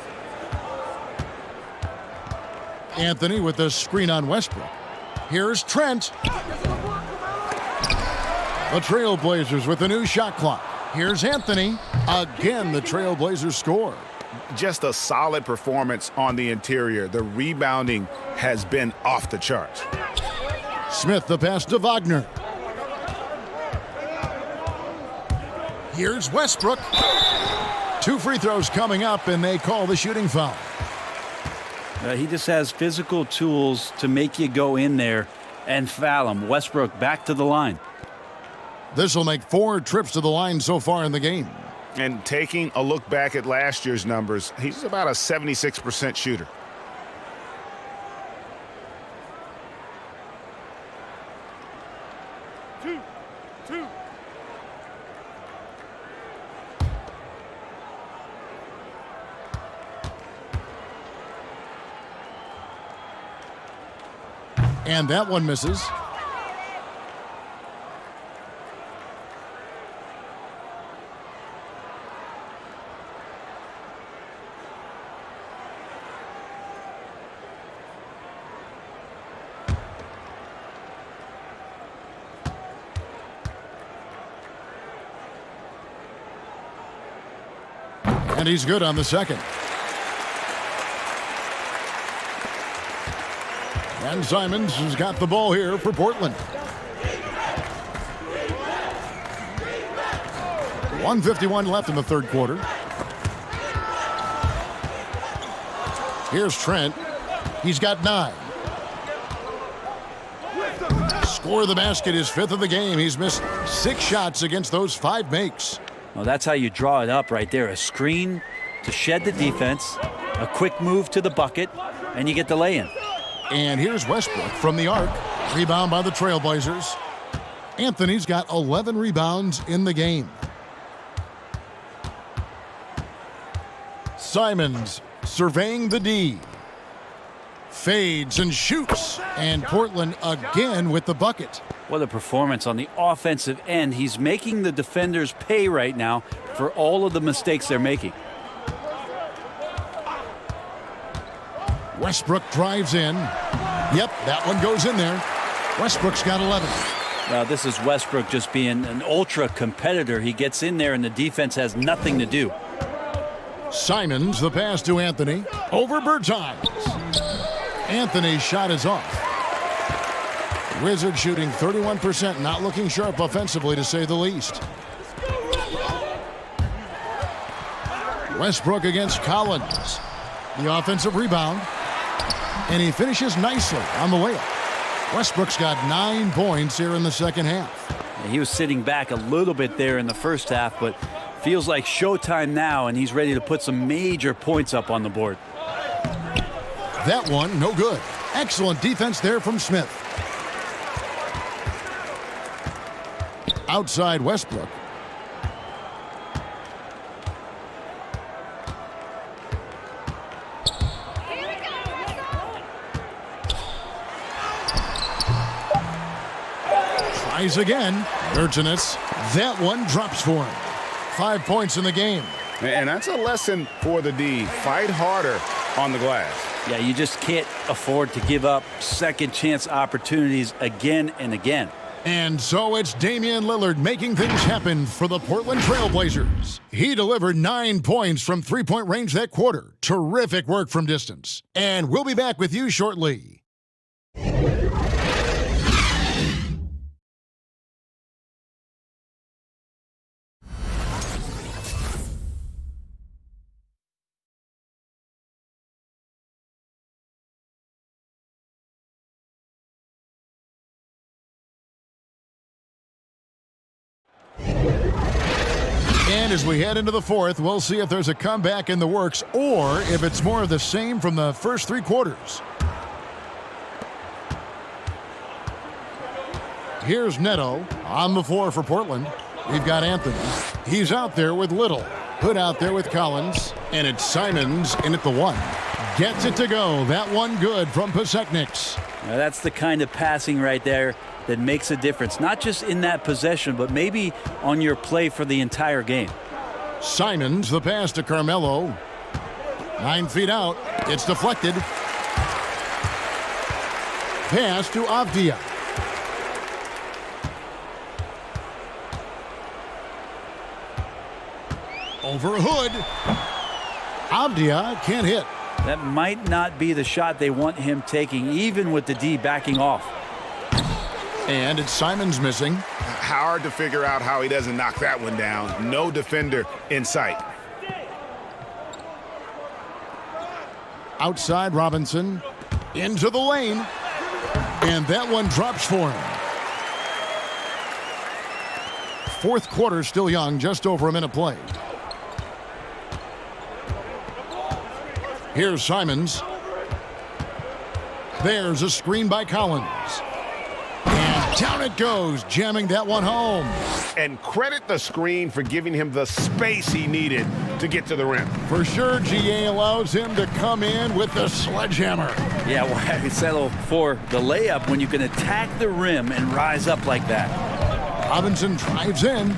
Anthony with the screen on Westbrook. Here's Trent. The Trailblazers with a new shot clock. Here's Anthony. Again, the Trailblazers score. Just a solid performance on the interior. The rebounding has been off the charts. Smith, the pass to Wagner. Here's Westbrook. 2 free throws coming up, and they call the shooting foul. He just has physical tools to make you go in there and foul him. Westbrook back to the line. This will make 4 trips to the line so far in the game. And taking a look back at last year's numbers, he's about a 76% shooter. And that one misses. And he's good on the second. And Simons has got the ball here for Portland. 1:51 left in the third quarter. Here's Trent. He's got 9. Score of the basket, his 5th of the game. He's missed 6 shots against those 5 makes. Well, that's how you draw it up right there. A screen to shed the defense, a quick move to the bucket, and you get the lay-in. And here's Westbrook from the arc. Rebound by the Trailblazers. Anthony's got 11 rebounds in the game. Simons surveying the D. Fades and shoots. And Portland again with the bucket. What a performance on the offensive end. He's making the defenders pay right now for all of the mistakes they're making. Westbrook drives in. Yep, that one goes in there. Westbrook's got 11. Now, this is Westbrook just being an ultra competitor. He gets in there and the defense has nothing to do. Simons, the pass to Anthony. Over Bertans. Anthony's shot is off. Wizards shooting 31%, not looking sharp offensively to say the least. Westbrook against Collins. The offensive rebound. And he finishes nicely on the layup. Westbrook's got 9 points here in the second half. He was sitting back a little bit there in the first half, but feels like showtime now, and he's ready to put some major points up on the board. That one, no good. Excellent defense there from Smith. Outside Westbrook. Tries again. Urginus. That one drops for him. 5 points in the game. And that's a lesson for the D. Fight harder on the glass. Yeah, you just can't afford to give up second chance opportunities again and again. And so it's Damian Lillard making things happen for the Portland Trailblazers. He delivered 9 points from three-point range that quarter. Terrific work from distance. And we'll be back with you shortly. And as we head into the fourth, we'll see if there's a comeback in the works or if it's more of the same from the first 3 quarters. Here's Neto on the floor for Portland. We've got Anthony. He's out there with Little. Put out there with Collins. And it's Simons in at the 1. Gets it to go. That one good from Pasechniks. Now that's the kind of passing right there that makes a difference, not just in that possession, but maybe on your play for the entire game. Simons, the pass to Carmelo. 9 feet out. It's deflected. Pass to Avdia. Over Hood. Avdia can't hit. That might not be the shot they want him taking, even with the D backing off. And it's Simons missing. Hard to figure out how he doesn't knock that one down. No defender in sight. Outside Robinson. Into the lane. And that one drops for him. Fourth quarter still young, just over a minute played. Here's Simons. There's a screen by Collins. And down it goes, jamming that one home. And credit the screen for giving him the space he needed to get to the rim. For sure, GA allows him to come in with the sledgehammer. Yeah, why settle for the layup when you can attack the rim and rise up like that? Robinson drives in.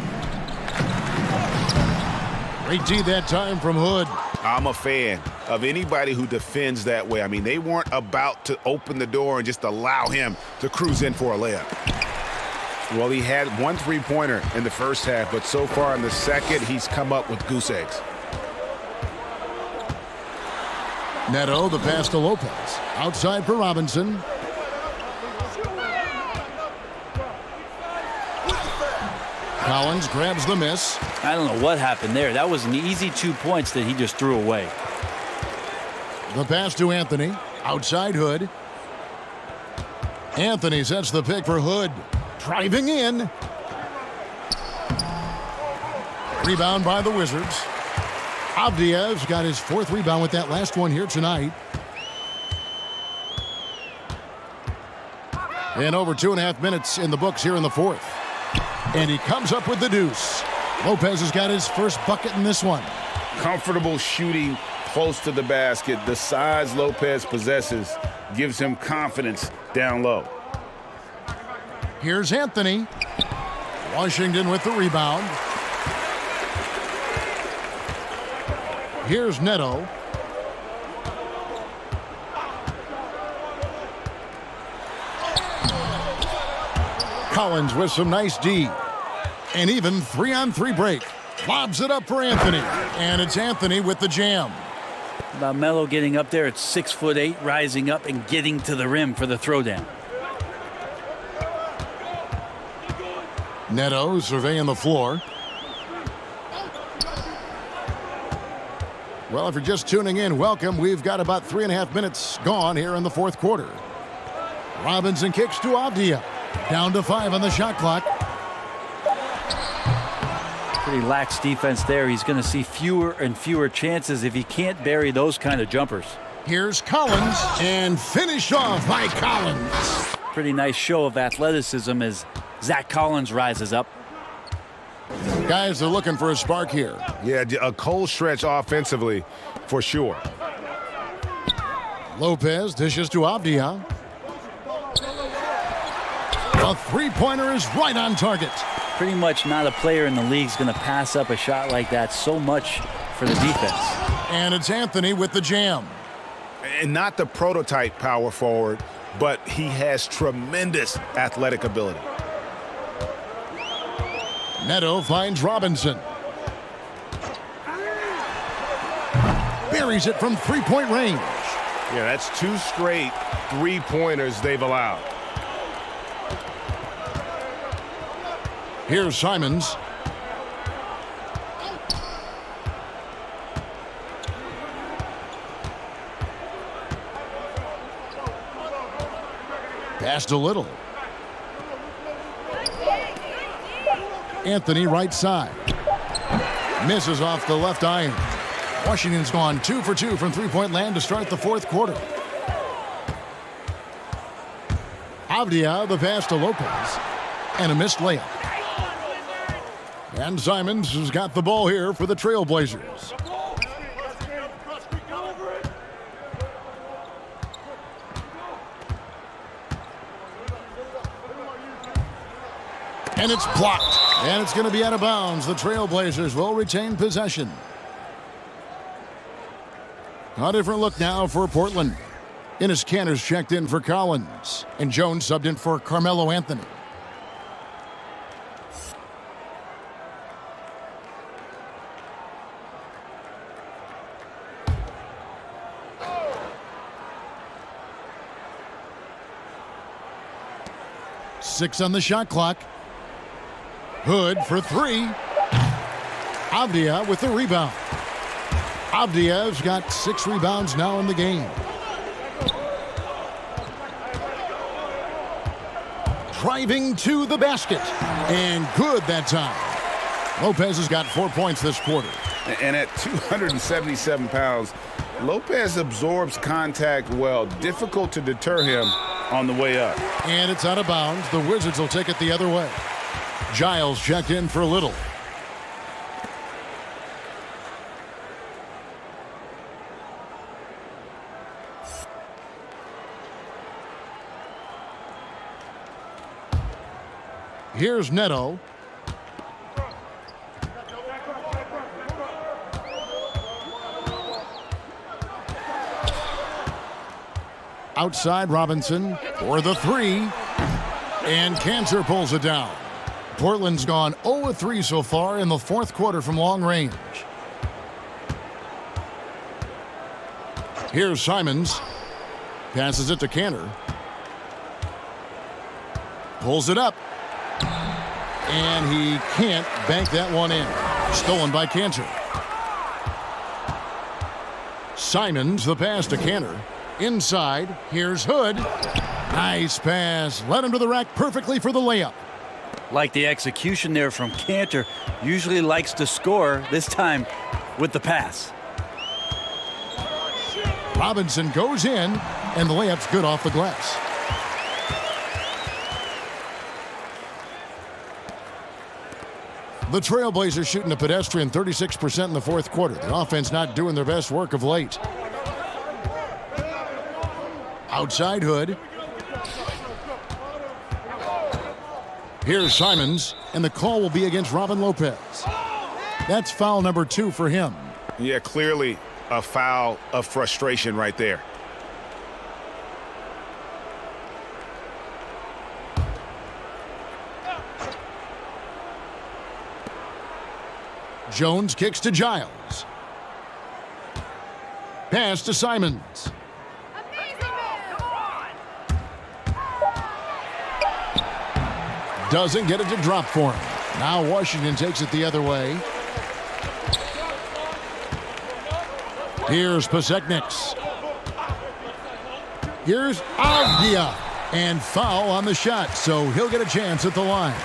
Great D that time from Hood. I'm a fan of anybody who defends that way. I mean, they weren't about to open the door and just allow him to cruise in for a layup. Well, he had 1 3-pointer in the first half, but so far in the second, he's come up with goose eggs. Neto, the pass to Lopez. Outside for Robinson. Collins grabs the miss. I don't know what happened there. That was an easy 2 points that he just threw away. The pass to Anthony. Outside Hood. Anthony sets the pick for Hood. Driving in. Rebound by the Wizards. Avdiev's got his 4th rebound with that last one here tonight. And over 2.5 minutes in the books here in the 4th. And he comes up with the deuce. Lopez has got his first bucket in this one. Comfortable shooting close to the basket. The size Lopez possesses gives him confidence down low. Here's Anthony. Washington with the rebound. Here's Neto. Collins with some nice D. And even 3-on-3 break. Lobs it up for Anthony. And it's Anthony with the jam. About Melo getting up there at 6'8", rising up and getting to the rim for the throwdown. Neto surveying the floor. Well, if you're just tuning in, welcome. We've got about 3.5 minutes gone here in the 4th quarter. Robinson kicks to Avdia. Down to 5 on the shot clock. Pretty lax defense there. He's going to see fewer and fewer chances if he can't bury those kind of jumpers. Here's Collins, and finished off by Collins. Pretty nice show of athleticism as Zach Collins rises up. Guys are looking for a spark here. Yeah, a cold stretch offensively for sure. Lopez dishes to Avdia. A three-pointer is right on target. Pretty much not a player in the league is going to pass up a shot like that so much for the defense. And it's Anthony with the jam. And not the prototype power forward, but he has tremendous athletic ability. Neto finds Robinson. Buries it from three-point range. Yeah, that's 2 straight three-pointers they've allowed. Here's Simons. Pass to Little. Anthony right side. Misses off the left iron. Washington's gone 2 for 2 from three-point land to start the 4th quarter. Avdia, the pass to Lopez. And a missed layup. And Simons has got the ball here for the Trailblazers. And it's blocked. And it's going to be out of bounds. The Trailblazers will retain possession. A different look now for Portland. Enes Kanter's checked in for Collins. And Jones subbed in for Carmelo Anthony. Six on the shot clock. Hood for 3. Avdia with the rebound. Avdia's got 6 rebounds now in the game. Driving to the basket. And good that time. Lopez has got 4 points this quarter. And at 277 pounds, Lopez absorbs contact well. Difficult to deter him on the way up. And it's out of bounds. The Wizards will take it the other way. Giles checked in for Little. Here's Neto. Outside Robinson for the 3. And Kanter pulls it down. Portland's gone 0-3 so far in the 4th quarter from long range. Here's Simons. Passes it to Kanter. Pulls it up. And he can't bank that one in. Stolen by Cantor. Simons, the pass to Cantor. Inside, here's Hood. Nice pass. Led him to the rack perfectly for the layup. Like the execution there from Cantor. Usually likes to score, this time with the pass. Robinson goes in, and the layup's good off the glass. The Trailblazers shooting a pedestrian 36% in the fourth quarter. The offense not doing their best work of late. Outside Hood. Here's Simons, and the call will be against Robin Lopez. That's foul number 2 for him. Yeah, clearly a foul of frustration right there. Jones kicks to Giles. Pass to Simons. Doesn't get it to drop for him. Now Washington takes it the other way. Here's Pasechniks. Here's Avdia. And foul on the shot, so he'll get a chance at the line.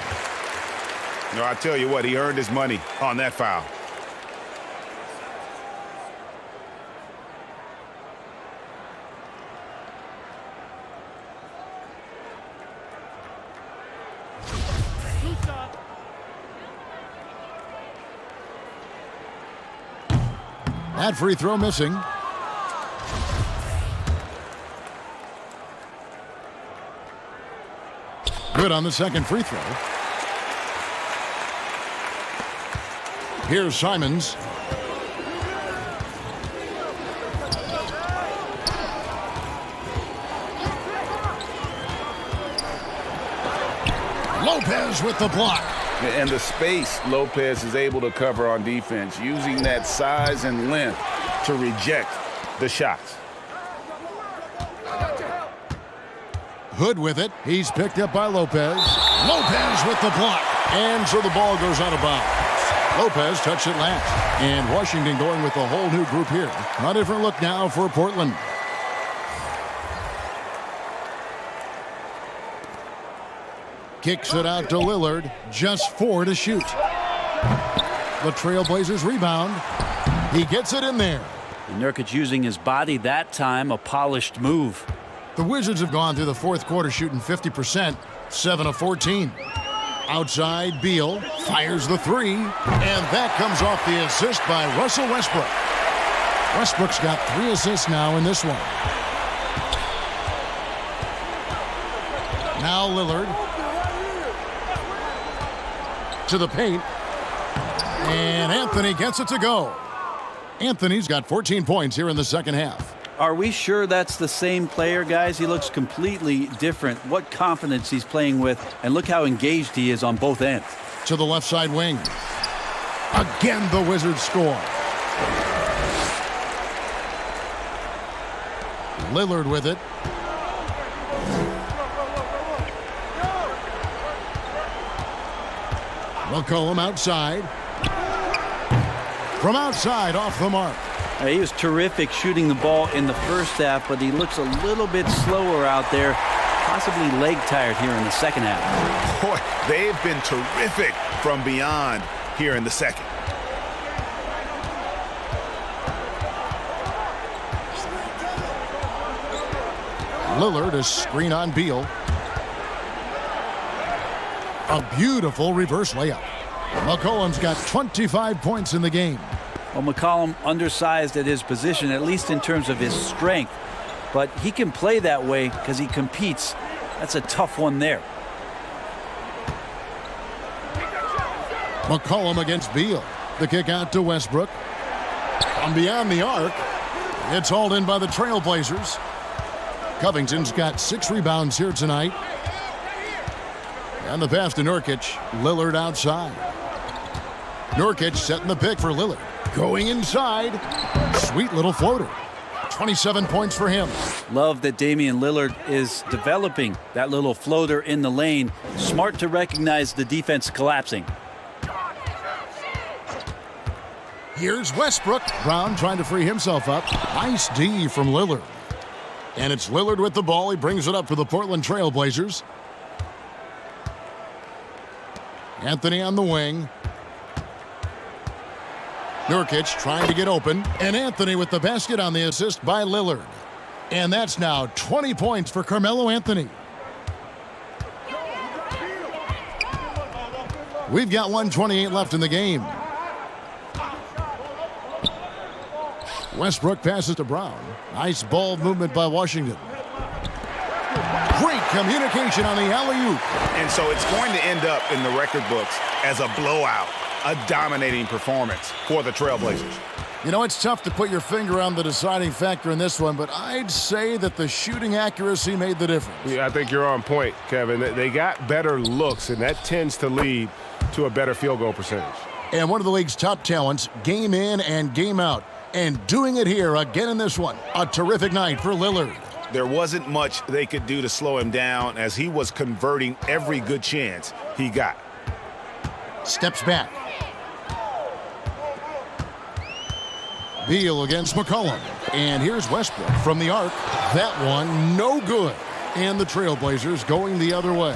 No, I tell you what, he earned his money on that foul. That free throw missing. Good on the second free throw. Here's Simons. Lopez with the block. And the space Lopez is able to cover on defense, using that size and length to reject the shots. Hood with it. He's picked up by Lopez. Lopez with the block. And so the ball goes out of bounds. Lopez touched it last. And Washington going with a whole new group here. A different look now for Portland. Kicks it out to Lillard. Just 4 to shoot. The Trailblazers rebound. He gets it in there. Nurkic using his body that time, a polished move. The Wizards have gone through the fourth quarter shooting 50%, 7 of 14. Outside, Beal fires the 3, and that comes off the assist by Russell Westbrook. Westbrook's got 3 assists now in this one. Now Lillard to the paint, and Anthony gets it to go. Anthony's got 14 points here in the second half. Are we sure that's the same player, guys? He looks completely different. What confidence he's playing with, and look how engaged he is on both ends. To the left side wing. Again, the Wizards score. Lillard with it. McCollum outside. From outside, off the mark. He was terrific shooting the ball in the first half, but he looks a little bit slower out there, possibly leg tired here in the second half. Boy, they've been terrific from beyond here in the second. Lillard is screen on Beal. A beautiful reverse layup. McCollum's got 25 points in the game. Well, McCollum undersized at his position, at least in terms of his strength. But he can play that way because he competes. That's a tough one there. McCollum against Beal. The kick out to Westbrook. From beyond the arc. It's hauled in by the Trailblazers. Covington's got 6 rebounds here tonight. And the pass to Nurkic. Lillard outside. Nurkic setting the pick for Lillard. Going inside. Sweet little floater. 27 points for him. Love that Damian Lillard is developing that little floater in the lane. Smart to recognize the defense collapsing. Here's Westbrook. Brown trying to free himself up. Nice D from Lillard. And it's Lillard with the ball. He brings it up for the Portland Trail Blazers. Anthony on the wing. Nurkic trying to get open. And Anthony with the basket on the assist by Lillard. And that's now 20 points for Carmelo Anthony. We've got 1:28 left in the game. Westbrook passes to Brown. Nice ball movement by Washington. Great communication on the alley-oop. And so it's going to end up in the record books as a blowout, a dominating performance for the Trailblazers. You know, it's tough to put your finger on the deciding factor in this one, but I'd say that the shooting accuracy made the difference. Yeah, I think you're on point, Kevin. They got better looks, and that tends to lead to a better field goal percentage. And one of the league's top talents, game in and game out. And doing it here again in this one. A terrific night for Lillard. There wasn't much they could do to slow him down as he was converting every good chance he got. Steps back. Beal against McCollum. And here's Westbrook from the arc. That one no good. And the Trailblazers going the other way.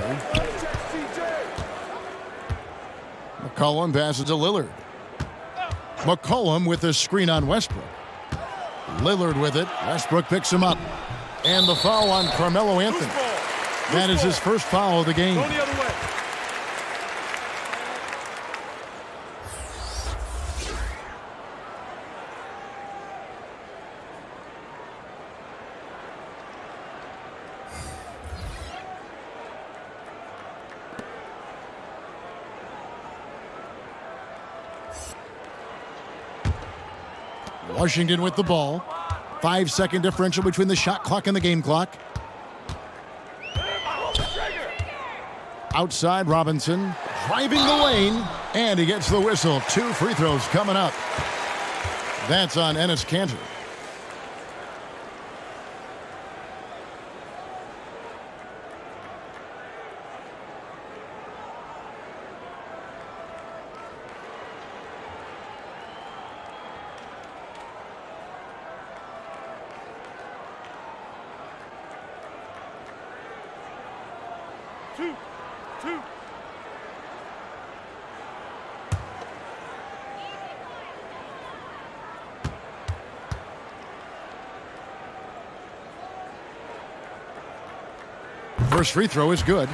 McCollum passes to Lillard. McCollum with the screen on Westbrook. Lillard with it. Westbrook picks him up. And the foul on Carmelo Anthony. That is his first foul of the game. Washington with the ball. 5-second differential between the shot clock and the game clock. Outside Robinson. Driving the lane. And he gets the whistle. 2 free throws coming up. That's on Enes Kanter. First free throw is good.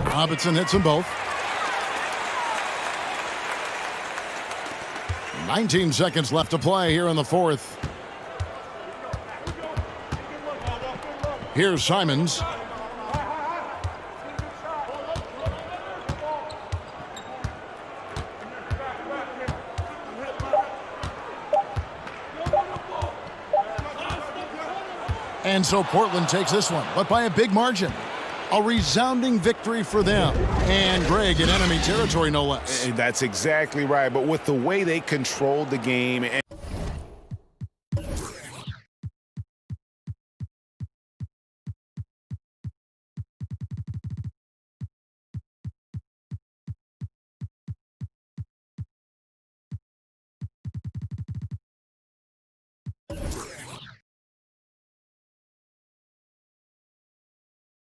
Robinson hits them both. 19 seconds left to play here in the fourth. Here's Simons. And so Portland takes this one, but by a big margin. A resounding victory for them. And Greg in enemy territory, no less. That's exactly right. But with the way they controlled the game